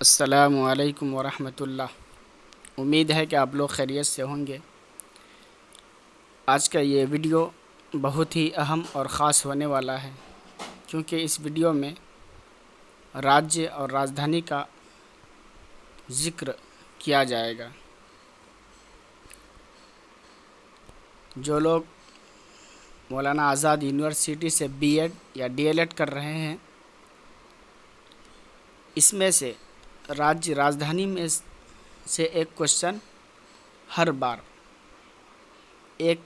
अस्सलामु अलैकुम वरहमतुल्लाह। उम्मीद है कि आप लोग खैरियत से होंगे। आज का ये वीडियो बहुत ही अहम और ख़ास होने वाला है, क्योंकि इस वीडियो में राज्य और राजधानी का ज़िक्र किया जाएगा। जो लोग मौलाना आज़ाद यूनिवर्सिटी से बीएड या डीएलएड कर रहे हैं, इसमें से राज्य राजधानी में से एक क्वेश्चन हर बार एक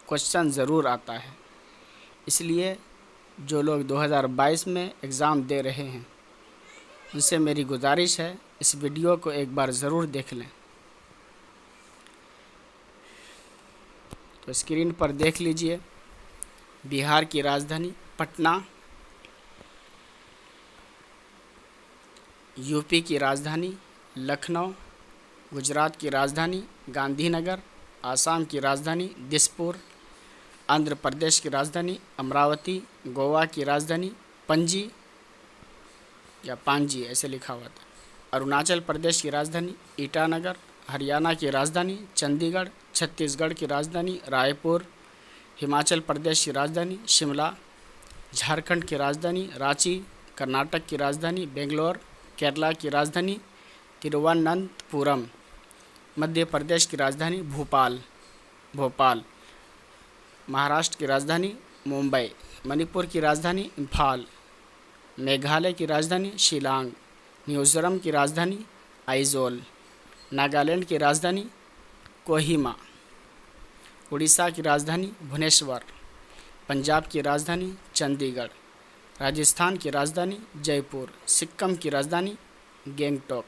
क्वेश्चन ज़रूर आता है। इसलिए जो लोग 2022 में एग्ज़ाम दे रहे हैं, उनसे मेरी गुजारिश है, इस वीडियो को एक बार ज़रूर देख लें। तो स्क्रीन पर देख लीजिए, बिहार की राजधानी पटना, यूपी की राजधानी लखनऊ, गुजरात की राजधानी गांधीनगर, आसाम की राजधानी दिसपुर, आंध्र प्रदेश की राजधानी अमरावती, गोवा की राजधानी पणजी या पांजी ऐसे लिखा हुआ था, अरुणाचल प्रदेश की राजधानी ईटानगर, हरियाणा की राजधानी चंडीगढ़, छत्तीसगढ़ की राजधानी रायपुर, हिमाचल प्रदेश की राजधानी शिमला, झारखंड की राजधानी रांची, कर्नाटक की राजधानी बेंगलोर, केरला की राजधानी तिरुवनंतपुरम, मध्य प्रदेश की राजधानी भोपाल, महाराष्ट्र की राजधानी मुंबई, मणिपुर की राजधानी इम्फाल, मेघालय की राजधानी शिलांग, मिज़ोरम की राजधानी आइजोल, नागालैंड की राजधानी कोहिमा, उड़ीसा की राजधानी भुवनेश्वर, पंजाब की राजधानी चंडीगढ़, राजस्थान की राजधानी जयपुर, सिक्किम की राजधानी गंगटोक,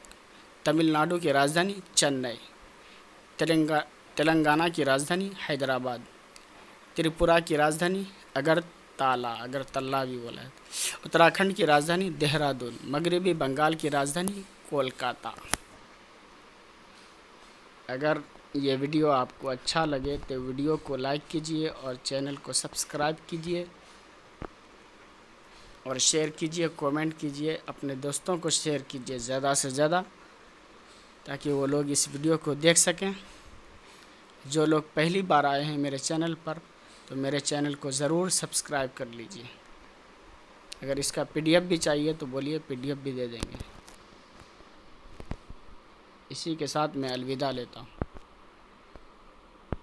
तमिलनाडु की राजधानी चेन्नई, तेलंगाना की राजधानी हैदराबाद, त्रिपुरा की राजधानी अगरतला भी बोला है, उत्तराखंड की राजधानी देहरादून, मगरबी बंगाल की राजधानी कोलकाता। अगर ये वीडियो आपको अच्छा लगे तो वीडियो को लाइक कीजिए और चैनल को सब्सक्राइब कीजिए और शेयर कीजिए, कमेंट कीजिए, अपने दोस्तों को शेयर कीजिए ज़्यादा से ज़्यादा, ताकि वो लोग इस वीडियो को देख सकें। जो लोग पहली बार आए हैं मेरे चैनल पर, तो मेरे चैनल को ज़रूर सब्सक्राइब कर लीजिए। अगर इसका पीडीएफ भी चाहिए तो बोलिए, पीडीएफ भी दे देंगे। इसी के साथ मैं अलविदा लेता हूँ।